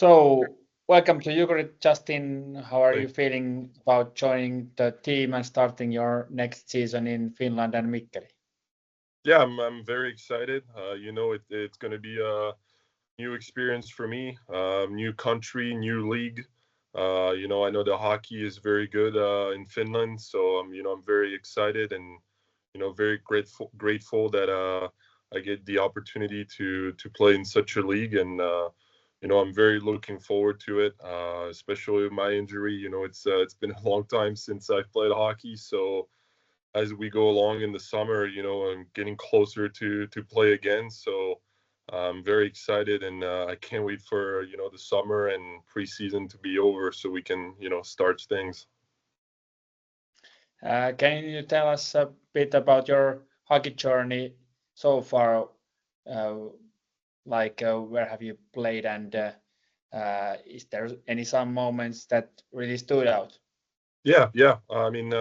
So, welcome to Yukor, Justin. How are you Thank- feeling about joining the team and starting your next season in Finland and Mikkeli? Yeah, I'm very excited. It's going to be a new experience for me, new country, new league. I know the hockey is very good in Finland, so I'm very excited and very grateful that I get the opportunity to play in such a league, and I'm very looking forward to it, especially with my injury. It's been a long time since I've played hockey, so as we go along in the summer, I'm getting closer to play again. So I'm very excited, and I can't wait for the summer and preseason to be over so we can start things. Can you tell us a bit about your hockey journey so far? Where have you played, and is there some moments that really stood out? Yeah. I mean,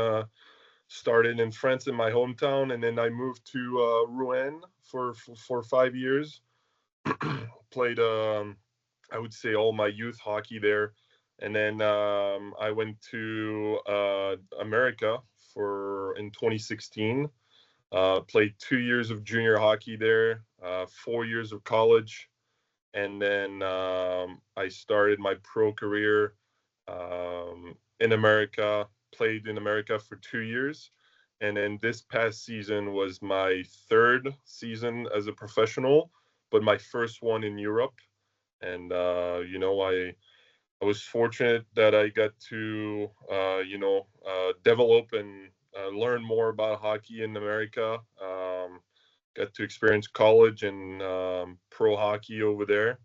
started in France in my hometown, and then I moved to Rouen for 5 years. Played, I would say, all my youth hockey there, and then I went to America in 2016. Played 2 years of junior hockey there, 4 years of college, and then I started my pro career in America. Played in America for 2 years, and then this past season was my third season as a professional, but my first one in Europe. And I was fortunate that I got to develop and learn more about hockey in America. Got to experience college and pro hockey over there,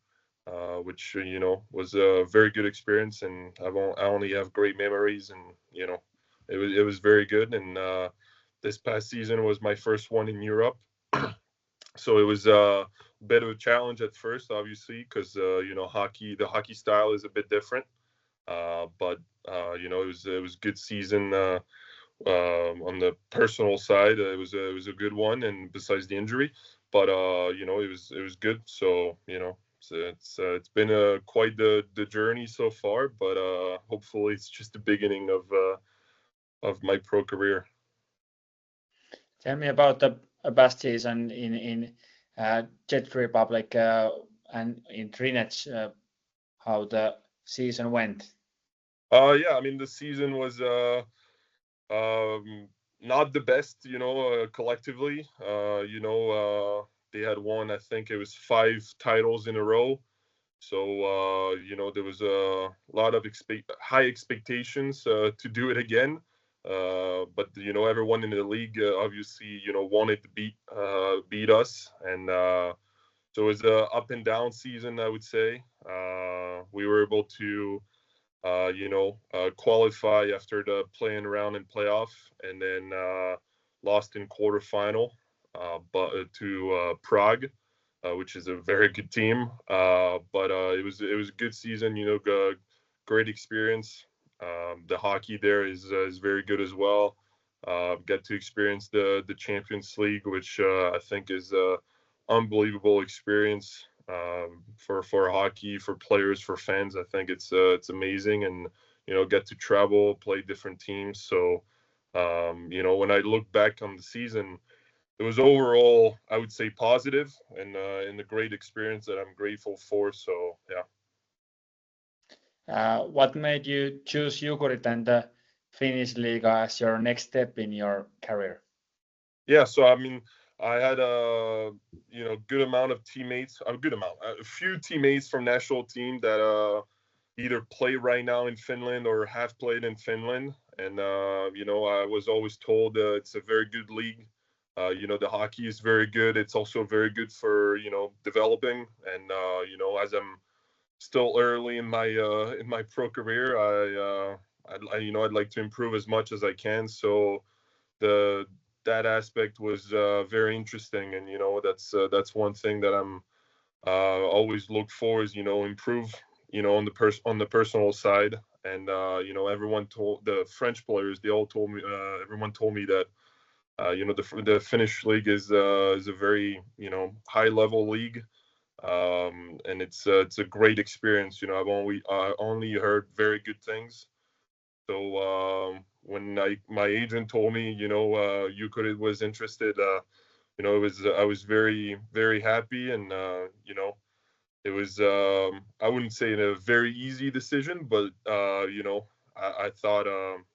which was a very good experience, and I only have great memories, and it was very good. And this past season was my first one in Europe, so it was a bit of a challenge at first, obviously, because the hockey style is a bit different. But it was a good season. On the personal side, it was a good one, and besides the injury, but it was good. So it's been quite the journey so far, but hopefully it's just the beginning of my pro career. Tell me about the past season in Czech Republic and in Trinec, how the season went. Yeah, I mean the season was not the best, collectively. They had won, I think it was 5 titles in a row. So there was a lot of high expectations to do it again. But everyone in the league obviously wanted to beat us, and so it was a up and down season, I would say. We were able to qualify after the playing round and playoff, and then lost in quarterfinal, but to Prague, which is a very good team. But it was a good season. Great experience. The hockey there is very good as well. Got to experience the Champions League, which I think is a unbelievable experience for hockey, for players, for fans. I think it's amazing, and get to travel, play different teams. So when I look back on the season, it was overall, I would say, positive, and a great experience that I'm grateful for. So yeah. What made you choose Jukurit and the Finnish league as your next step in your career? Yeah, so I mean, I had a good amount of teammates, a few teammates from national team that either play right now in Finland or have played in Finland, and I was always told it's a very good league. The hockey is very good. It's also very good for developing, and as I'm still early in my pro career, I'd like to improve as much as I can. So that aspect was very interesting, and that's one thing that I'm always look for is improve on the personal side. And everyone told the French players, they all told me, everyone told me that the Finnish league is a very high level league. and it's a great experience. You know, I only heard very good things. So when my agent told me, you know, Yukor was interested, you know, I was very very happy, and you know, it was I wouldn't say a very easy decision, but you know, I thought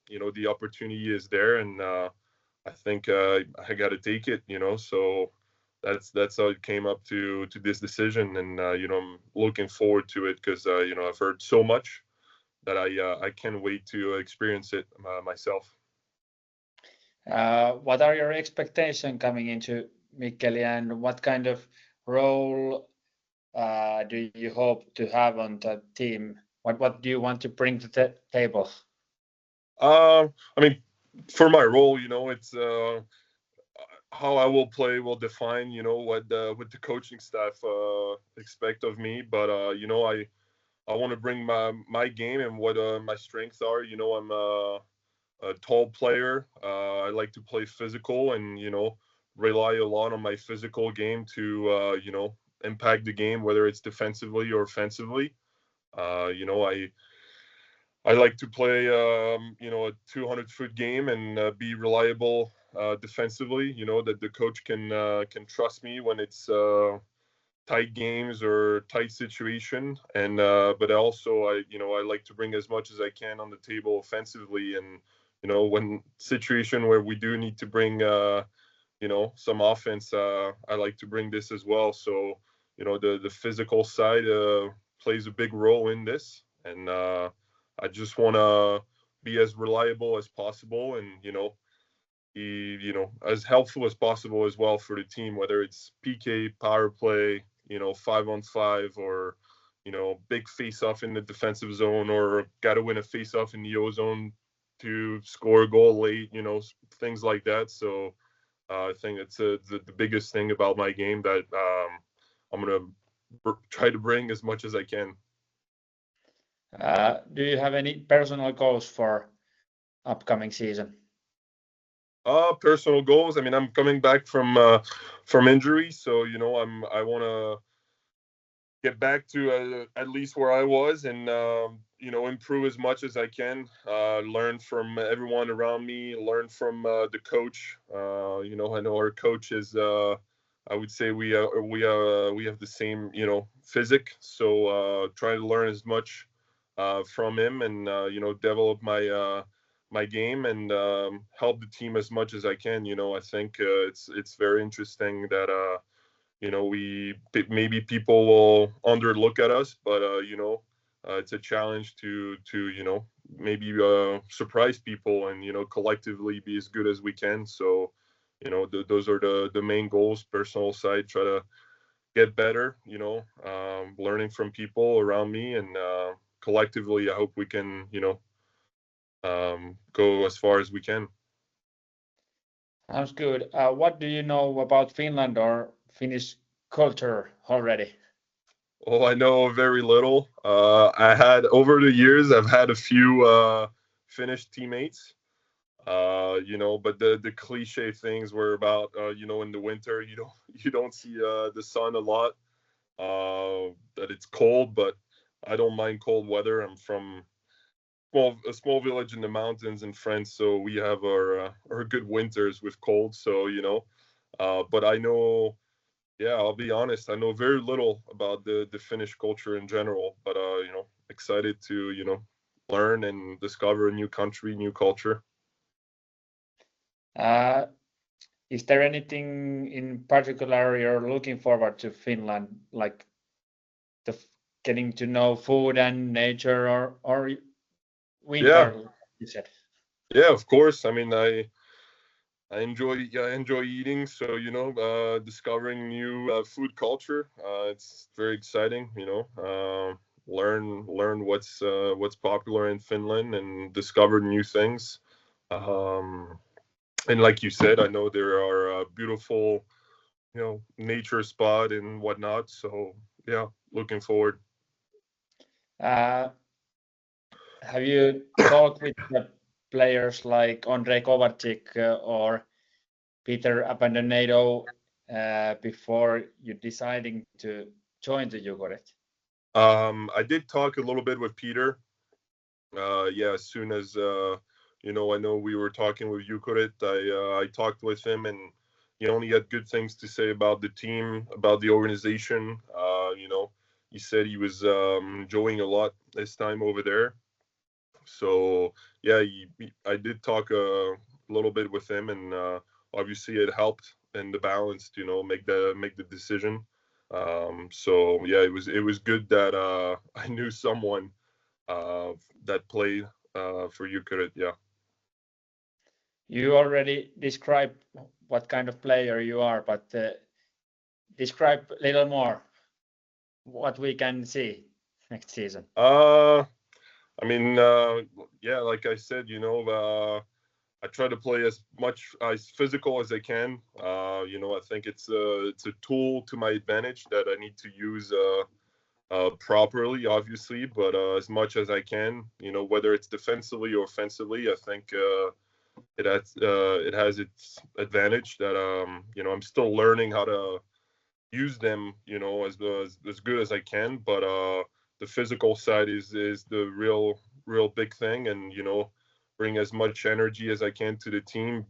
you know, the opportunity is there, and I think I got to take it. You know, so that's how it came up to this decision, and you know, I'm looking forward to it because you know, I've heard so much that I can't wait to experience it myself. What are your expectations coming into Mikkeli, and what kind of role do you hope to have on the team? What do you want to bring to the table? I mean, for my role, you know, it's how I will play will define, you know, what the coaching staff expect of me. But you know, I want to bring my game and what my strengths are. You know, I'm a tall player. I like to play physical, and you know, rely a lot on my physical game to you know, impact the game, whether it's defensively or offensively. You know, I like to play you know, a 200-foot game and be reliable defensively. You know, that the coach can trust me when it's tight games or tight situation, and but also you know, I like to bring as much as I can on the table offensively, and you know, when situation where we do need to bring you know, some offense, I like to bring this as well. So you know, the physical side plays a big role in this, and I just want to be as reliable as possible, and you know, be, you know, as helpful as possible as well for the team, whether it's PK, power play, you know, 5-on-5, or you know, big face-off in the defensive zone, or got to win a face-off in the O zone to score a goal late, you know, things like that. So I think it's the biggest thing about my game that I'm gonna try to bring as much as I can. Do you have any personal goals for upcoming season? Personal goals. I mean, I'm coming back from injury, so you know, I want to get back to at least where I was, and you know, improve as much as I can. Learn from everyone around me. Learn from the coach. You know, I know our coach is. I would say we have the same, you know, physique. So try to learn as much from him, and you know, develop my game, and help the team as much as I can. You know, I think it's very interesting that you know, maybe people will underlook at us, but you know, it's a challenge to you know, maybe surprise people, and you know, collectively be as good as we can. So you know, those are the main goals. Personal side, try to get better, you know, learning from people around me, and collectively I hope we can, you know, go as far as we can. Sounds good. What do you know about Finland or Finnish culture already? Oh, I know very little. I had over the years, I've had a few Finnish teammates. You know, but the cliche things were about you know, in the winter you don't see the sun a lot. That it's cold, but I don't mind cold weather. I'm from a small village in the mountains in France, so we have our good winters with cold. So you know, but I know, yeah, I'll be honest, I know very little about the Finnish culture in general. But you know, excited to, you know, learn and discover a new country, new culture. Is there anything in particular you're looking forward to Finland, like the getting to know food and nature, or Yeah, winter, you said? yeah, of course. I mean, I enjoy eating, so you know, discovering new food culture. It's very exciting, you know. Learn what's popular in Finland, and discover new things. Um, and like you said, I know there are beautiful, you know, nature spot and whatnot. So yeah, looking forward. Uh, have you talked with the players like Andrei Kovacic or Peter Abandonado before you deciding to join the Jukurit? I did talk a little bit with Peter. As soon as I know we were talking with Yukurit, I talked with him, and he only had good things to say about the team, about the organization. He said he was enjoying a lot his time over there. So I did talk a little bit with him, and obviously it helped in the balance to make the decision. It was good that I knew someone that played for Yukor. Yeah. You already described what kind of player you are, but describe a little more what we can see next season. Like I said, I try to play as much as physical as I can. I think it's a tool to my advantage that I need to use properly, obviously, but as much as I can, whether it's defensively or offensively, I think it has its advantage that I'm still learning how to use them, as good as I can. But the physical side is the real big thing, and bring as much energy as I can to the team.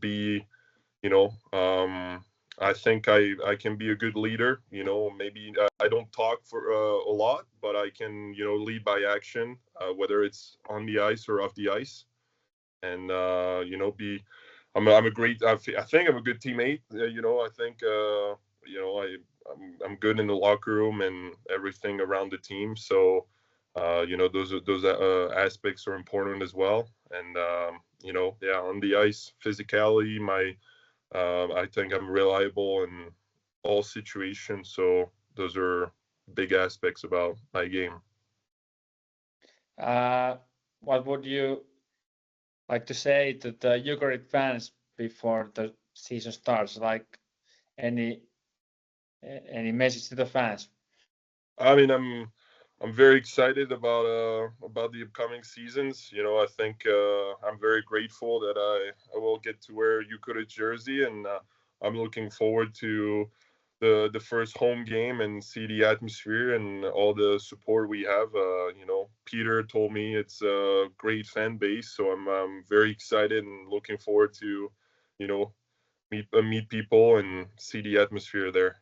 I think I can be a good leader. Maybe I don't talk for a lot, but I can lead by action, whether it's on the ice or off the ice. And I'm a great. I think I'm a good teammate. I think I'm good in the locker room and everything around the team. So those aspects are important as well. And on the ice, physicality, I think I'm reliable in all situations. So those are big aspects about my game. What would you like to say to the Jukurit fans before the season starts? Like any message to the fans? I mean, I'm very excited about the upcoming seasons. I think I'm very grateful that I will get to wear Jukurit jersey, and I'm looking forward to the first home game and see the atmosphere and all the support we have. Peter told me it's a great fan base, so I'm very excited and looking forward to meet people and see the atmosphere there.